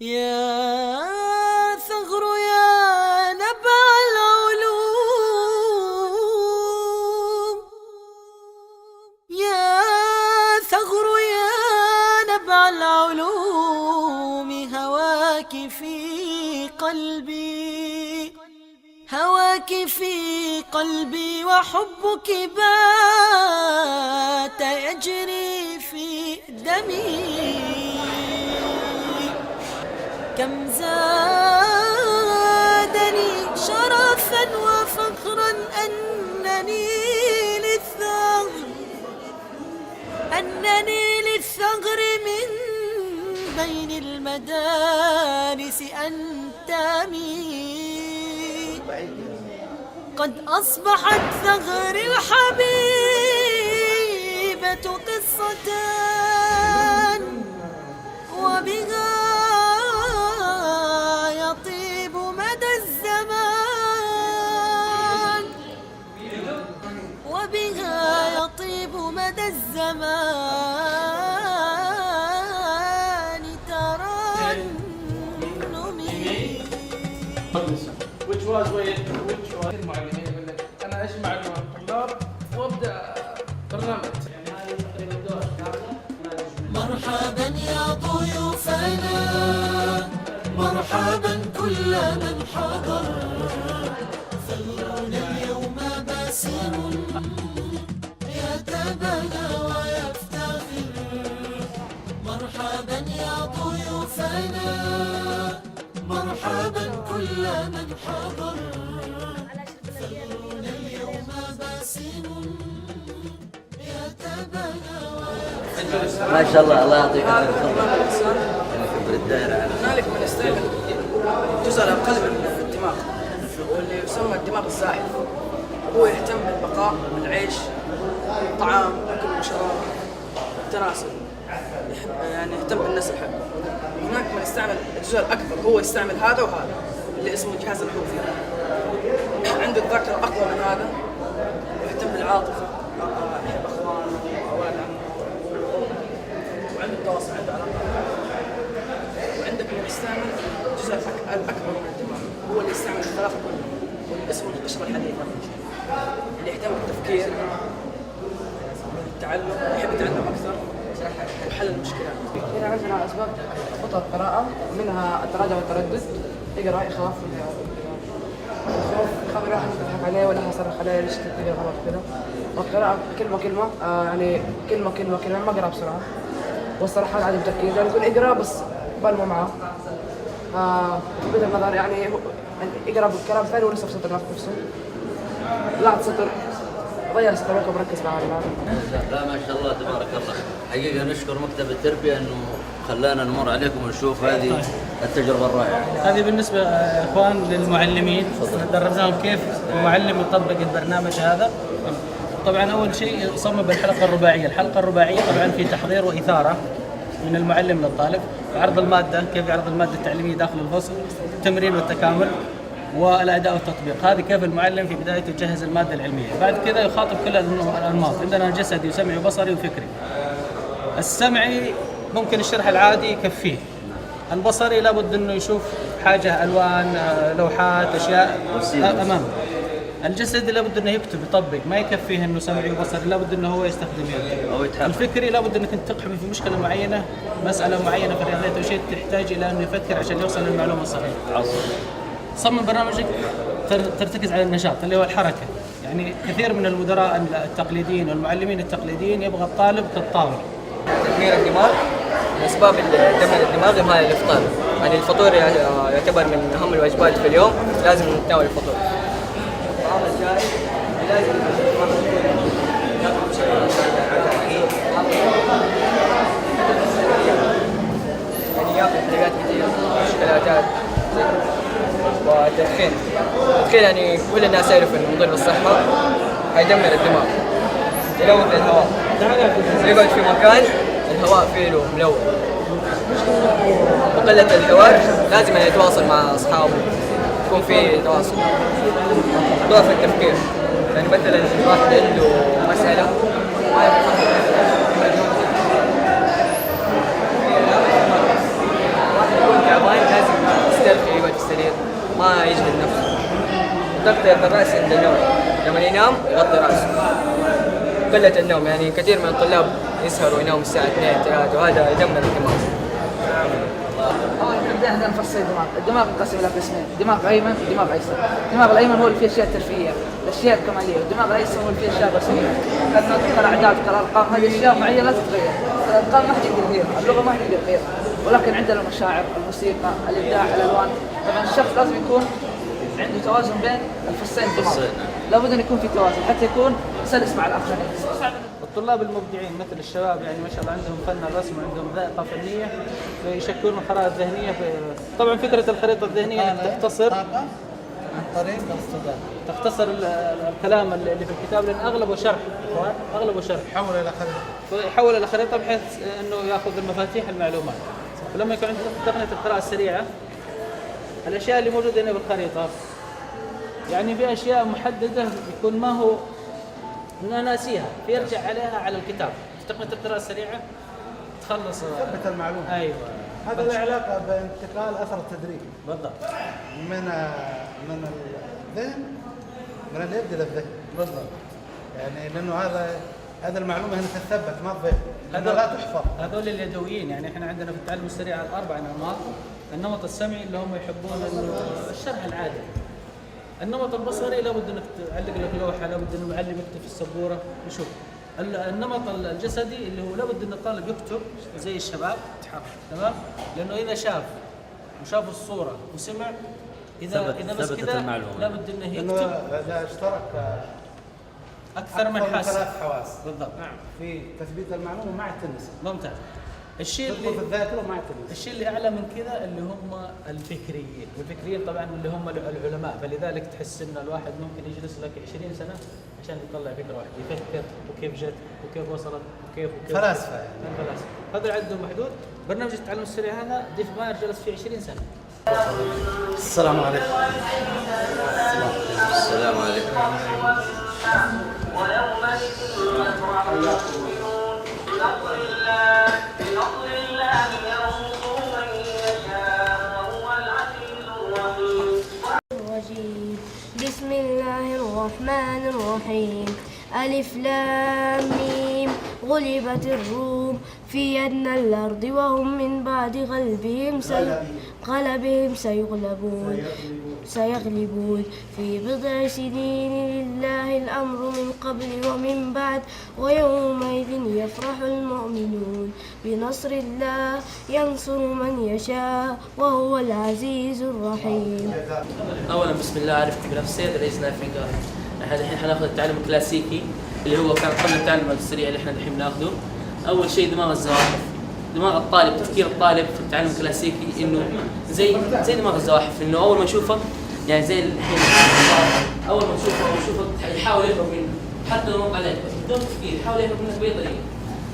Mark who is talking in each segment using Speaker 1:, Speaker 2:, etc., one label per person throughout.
Speaker 1: يا ثغر يا نبع العلوم، يا ثغر يا نبع العلوم، هواك في قلبي، هواك في قلبي، وحبك بات يجري في دمي. كم زادني شرفا وفخرا أنني للثغر من بين المدارس أنتمي. قد أصبحت ثغري الحبيبة قصة، وبها يطيب مدى الزمان، وبها يطيب مدى الزمان ترنمي.
Speaker 2: which المعلمين يقول لك انا اجمع الطلاب وابدا برنامج.
Speaker 1: مرحبا يا ضيوفنا، مرحبا كل من حضر، ثغرنا اليوم باسم يتبنى ويفتخر. مرحبا يا ضيوفنا، مرحبا كل من حضر، ثغرنا اليوم باسم يتبنى.
Speaker 3: ما شاء الله، الله يعطيك العافيه. كبر الدائره.
Speaker 4: هنالك من يستعمل الجزء الاقل من الدماغ واللي يسمى الدماغ الزائد، هو يهتم بالبقاء، بالعيش، الطعام، اكل وشراب، التناسل، يعني يهتم بالنسل. هناك من يستعمل الجزء الاكبر، هو يستعمل هذا وهذا اللي اسمه الجهاز الحوفي، عنده الذاكره اقوى من هذا، يهتم بالعاطفه، يحب اخوانه واولاد عمه، وعنده التواصل، عنده علاقات. وعندك اللي يستعمل الجزء الاكبر من الدماغ، هو اللي يستعمل الثلاثه كلهم، واللي اسمه القشره الحديثه، اللي يهتم بالتفكير، التعلم، يحب يتعلم اكثر، وحل المشكلات.
Speaker 5: هنا عندنا اسباب خطر القراءه، منها التراجع والتردد، يقرا يخاف، يخاف يروح يضحك عليه ولا يصرخ عليه ليش تقرا غلط كذا. والقراءه كلمه كلمه، يعني كلمه ما اقرا بسرعه، والصراحه عدم تركيز، يعني يقول اقرا بس بالمو معه. بغض النظر يعني يقرا بالكلام ثاني ولسه في سطر نفسه، لا سطر ضيع سطر وهو مركز معاه.
Speaker 3: لا ما شاء الله تبارك الله. حقيقه نشكر مكتب التربيه انه خلانا نمر عليكم ونشوف هذه التجربه الرائعه.
Speaker 6: هذه بالنسبه يا اخوان للمعلمين، دربناهم كيف المعلم يطبق البرنامج هذا. طبعا اول شيء صمم الحلقه الرباعيه، الحلقه الرباعيه طبعا في تحضير واثاره من المعلم للطالب، عرض الماده، كيف يعرض الماده التعليميه داخل الفصل، التمرين والتكامل، والاداء والتطبيق. هذه كيف المعلم في بدايته يجهز الماده العلميه. بعد كذا يخاطب كل الانماط، عندنا جسدي وسمعي وبصري وفكري. السمعي ممكن الشرح العادي يكفيه، البصري لابد انه يشوف حاجه، الوان، لوحات، اشياء امامه. الجسدي لابد انه يكتب يطبق، ما يكفيه انه سمعي وبصري، لابد انه هو يستخدم يده. الفكري لابد انك انت تقحم في مشكله معينه، مساله معينه في الرياضيات او شيء تحتاج الى انه يفكر عشان يوصل للمعلومه الصحيحه. صمم برنامجك ترتكز على النشاط اللي هو الحركه. يعني كثير من المدراء التقليديين والمعلمين التقليديين يبغى الطالب كالطاوله.
Speaker 4: تدمير الدماغ، من اسباب دمر الدماغ مال الافطار، يعني الفطور يعتبر من اهم الواجبات في اليوم، لازم نتناول الفطور. الطعام الجائز لازم يعني ياكل حلويات كثير، شوكولاتات والتدخين. التدخين يعني كل الناس يعرفوا انه مضر بالصحه، هيدمر الدماغ، يلوث الهواء، يقعد في مكان الهواء فيه له ملوث. وقلة الحوار، لازم يتواصل مع اصحابه، يكون في تواصل. ضعف التفكير، يعني مثلا واحد عنده مسألة ما يفهم، واحد يكون تعبان
Speaker 7: تغطية الرأس عند النوم، لما ينام يغطي رأسه. قلة النوم، يعني كثير من الطلاب يسهروا ويناموا الساعة 2 3 وهذا يدمر الدماغ.
Speaker 5: أول نبدأ عندنا نفصل الدماغ ينقسم إلى قسمين، دماغ أيمن ودماغ أيسر. الدماغ الأيمن هو اللي فيه أشياء ترفيهية، الأشياء الكمالية، والدماغ الأيسر هو اللي فيه أشياء رسمية. لأنه تقرأ أعداد، تقرأ أرقام، هذه أشياء معينة لا تتغير. الأرقام ما حد يقدر يغيرها، اللغة ما حد يقدر يغيرها، ولكن عندنا المشاعر، الموسيقى، الإبداع، الألوان. طبعا الشخص لازم يكون عنده توازن بين الفصين الدماغ. لابد أن يكون في توازن حتى يكون سلس مع الآخرين.
Speaker 6: الطلاب المبدعين مثل الشباب يعني ما شاء الله عندهم فن الرسم وعندهم ذائقه فنيه فيشكلون خرائط ذهنيه طبعا فكره الخريطه الذهنيه انك تختصر
Speaker 8: عن طريق الاصطدام.
Speaker 6: تختصر الكلام اللي في الكتاب لان اغلبه شرح اغلبه شرح يحول الى خريطه بحيث انه ياخذ المفاتيح المعلومات. ولما يكون عندك تقنيه القراءه السريعه الاشياء اللي موجوده هنا بالخريطه يعني في اشياء محدده يكون ما هو انه ناسيها فيرجع عليها على الكتاب. تقنيه القراءه السريعه تخلص
Speaker 8: ثبت المعلومه.
Speaker 6: ايوه
Speaker 8: هذا له علاقه بانتقال اثر التدريب
Speaker 6: بالضبط
Speaker 8: من الذهن من اليد للذهن.
Speaker 6: بالضبط
Speaker 8: يعني لانه هذا المعلومه هنا تثبت ما تضيع لانه لا تحفظ.
Speaker 6: هذول اليدويين يعني احنا عندنا في التعلم السريع الاربع انماط. النمط السمعي اللي هم يحبون انه الشرح العادي. النمط البصري لابد انك تعلق لك لوحه، لابد انه المعلم يكتب في السبوره يشوف. النمط الجسدي اللي هو لابد ان الطالب يكتب زي الشباب يتحرك تمام؟ لانه اذا شاف وشاف الصوره وسمع اذا بس كذا لابد انه يكتب.
Speaker 8: اذا اشترك
Speaker 6: اكثر من حاسه
Speaker 8: 3 حواس
Speaker 6: بالضبط نعم
Speaker 8: في تثبيت المعلومه مع التنس.
Speaker 6: ممتاز. الشيء
Speaker 8: تدخل في الذاكره ومع التنس.
Speaker 6: الشيء اللي اعلى من كذا اللي هم الفكريين، والفكريين طبعا اللي هم العلماء، فلذلك تحس ان الواحد ممكن يجلس لك 20 سنه عشان يطلع فكره واحده، يفكر وكيف جت وكيف وصلت وكيف
Speaker 8: فلاسفه يعني.
Speaker 6: الفلاسفه هذا عندهم محدود. برنامج التعلم السريع هذا ديف ماير جلس فيه 20 سنه.
Speaker 8: السلام عليكم.
Speaker 3: السلام عليكم.
Speaker 9: بسم الله الرحمن الرحيم. ألف لام ميم غلبت الروم في أدنى الأرض وهم من بعد غلبهم سيغلبون في بضع سنين لله الأمر من قبل ومن بعد ويومئذ يفرح المؤمنون بنصر الله ينصر من يشاء وهو العزيز الرحيم.
Speaker 10: اولا بسم الله عرفت بنفسي رئيس نافينجا. احنا الحين حناخذ التعلم الكلاسيكي اللي هو كان قبل التعلم السريع اللي احنا الحين بناخذه. اول شيء دماغ الزواحف. دماغ الطالب، تفكير الطالب في التعلم الكلاسيكي انه زي دماغ الزواحف، انه اول ما يشوفك يعني زي الحين اول ما يشوفك يحاول يهرب منك حتى لو وقع عليك بدون تفكير، يحاول يهرب منك باي طريقه.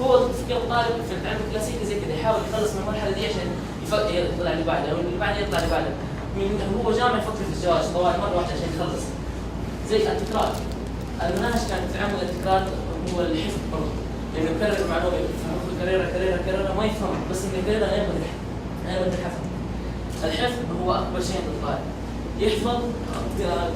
Speaker 10: هو تفكير الطالب في التعلم الكلاسيكي زي كذا، يحاول يخلص من المرحله دي عشان يطلع اللي بعدها واللي بعدها يطلع اللي بعدها. هو جامع يفكر في الزواج طوال مره واحده عشان يخلص. زي التكرار، المناهج كانت تتعامل التكرار هو الحفظ برضه، لانه يكرر المعلومه كررها ما يفهم، بس انه يكررها غير مدى الحفظ. الحفظ هو اكبر شيء عند الطالب، يحفظ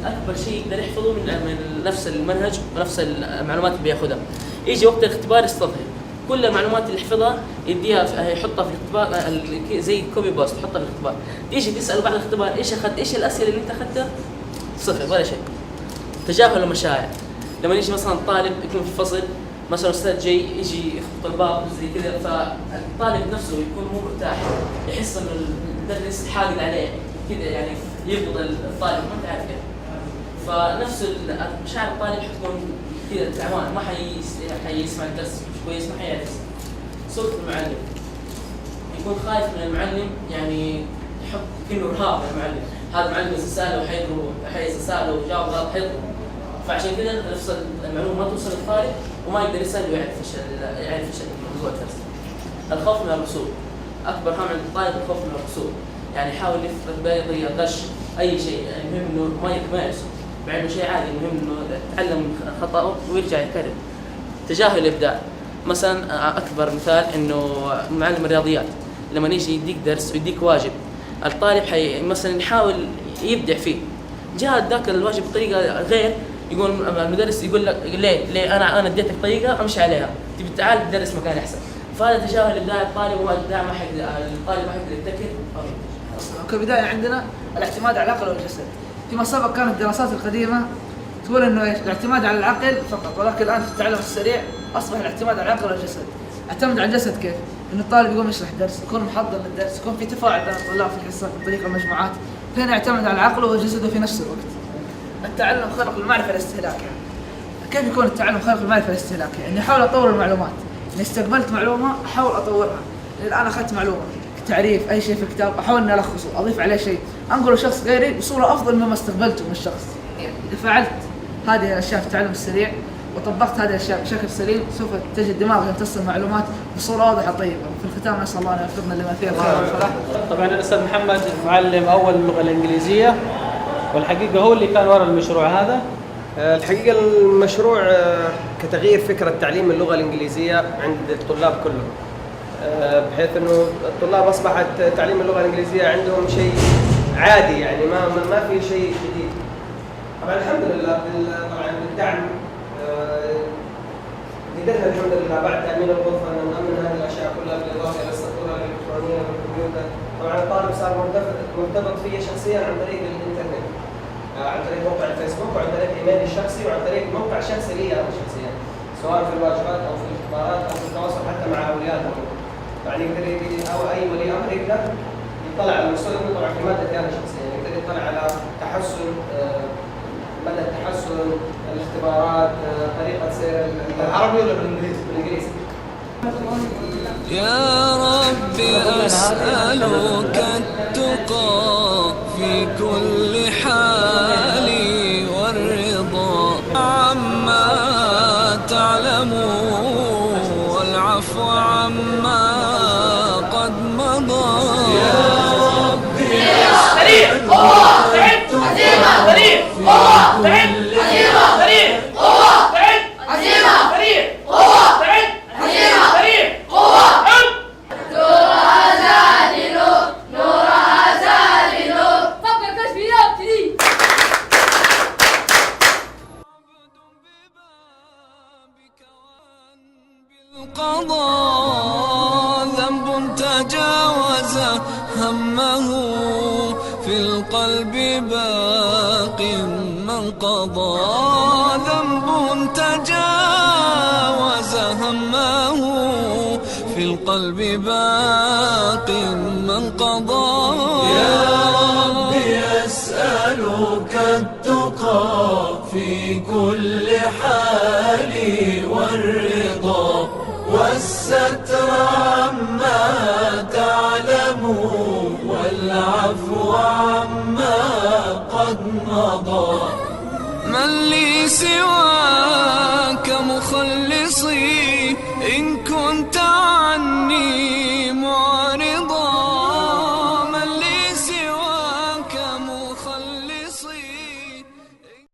Speaker 10: اكبر شيء يقدر يحفظه من نفس المنهج ونفس المعلومات اللي بياخذها. يجي وقت الاختبار يستظهر كل المعلومات اللي يحفظها يديها يحطها في الاختبار زي كوبي بوست، يحطها في الاختبار. تيجي تساله بعد الاختبار ايش الاسئله اللي انت اخذتها؟ صفر ولا شيء. تجاهل المشاعر. لما يجي مثلا طالب يكون في الفصل مثلا استاذ جاي يجي يخبط الباب زي كذا، فالطالب نفسه يكون مو مرتاح، يحس انه المدرس حاقد عليه كذا، يعني يربط الطالب ما انت عارف كيف. فنفس مشاعر الطالب حتكون كذا تعبان، ما حيسمع الدرس كويس، ما حيعرف. صوت المعلم يكون خايف من المعلم، يعني يحط كأنه رهاب المعلم، هذا المعلم إذا سأله حيضربه، إذا سأله وجاوب غلط حيضربه. فعشان كذا نفس المعلومة ما توصل للطالب وما يقدر يسأل ويعرف ايش موضوع الدرس. الخوف من الرسوب، أكبر هم عند الطالب الخوف من الرسوب، يعني يحاول يفرق بين غش أي شيء، يعني المهم إنه ما يرسم، مع إنه شيء عادي، المهم إنه يتعلم من خطأه ويرجع يكرر. تجاهل الإبداع، مثلا أكبر مثال إنه معلم الرياضيات لما يجي يديك درس ويديك واجب، الطالب مثلا يحاول يبدع فيه، جاء ذاك الواجب بطريقه غير، يقول المدرس يقول لك ليه انا اديتك طريقه امشي عليها، تبي تعال تدرس مكان احسن. فهذا تجاهل ابداع الطالب، وابداع ما الطالب ما حيقدر يبتكر.
Speaker 4: كبداية عندنا الاعتماد على العقل والجسد. فيما سبق كانت الدراسات القديمة تقول انه الاعتماد على العقل فقط، ولكن الان في التعلم السريع اصبح الاعتماد على العقل والجسد. اعتمد على الجسد كيف؟ انه الطالب يقوم يشرح درس، يكون محضر للدرس، يكون في تفاعل بين الطلاب في الحصه عن طريق المجموعات، فهنا يعتمد على عقله وجسده في نفس الوقت. التعلم خلق المعرفه الاستهلاكيه. كيف يكون التعلم خلق المعرفه الاستهلاكيه؟ اني احاول اطور المعلومات، اني استقبلت معلومه احاول اطورها. الان اخذت معلومه تعريف اي شيء في الكتاب، احاول اني الخصه، اضيف عليه شيء، انقله شخص غيري بصوره افضل مما استقبلته من الشخص. اذا فعلت هذه الاشياء في التعلم السريع وطبقت هذه الاشياء بشكل سليم، سوف تجد دماغك يمتص المعلومات بصوره واضحه طيبه. في الختام نسال الله ان يوفقنا لما فيه الخير والفلاح.
Speaker 6: طبعا الاستاذ محمد معلم اول اللغه الانجليزيه، والحقيقه هو اللي كان وراء المشروع هذا.
Speaker 11: الحقيقه المشروع كتغيير فكره تعليم اللغه الانجليزيه عند الطلاب كلهم، بحيث انه الطلاب اصبحت تعليم اللغه الانجليزيه عندهم شيء عادي، يعني ما في شيء جديد. طبعا الحمد لله طبعا بالدعم قدرنا الحمد لله بعد تامين الغرفه ان نامن هذه الاشياء كلها بالاضافه الى السطوره الالكترونيه والكمبيوتر. طبعا الطالب صار مرتبط فيه شخصيا عن طريق الانترنت، عن طريق موقع الفيسبوك، وعن طريق ايميلي الشخصي، وعن طريق موقع شخصي لي انا شخصيا، سواء في الواجبات او في الاختبارات او في التواصل حتى مع اوليائهم. يعني يقدر او اي ولي امر يقدر يطلع على المستوى طبعا في ماده انا شخصيا، يقدر يطلع على تحسن مدى التحسن، الاختبارات، طريقه سير.
Speaker 8: بالعربي ولا بالانجليزي؟
Speaker 11: بالانجليزي.
Speaker 1: يا رب أسألك التقى في كل حال والرضا عما تعلم والعفو عما قد مضى. يا رب أسألك القضاء ذنب تجاوز همه في القلب باق من قضى. ذنب تجاوز همه في القلب باق من قضى. يا ربي أسألك التقى في كل حال والرضا والستر عما تعلم والعفو عما قد مضى. من لي سواك مخلصي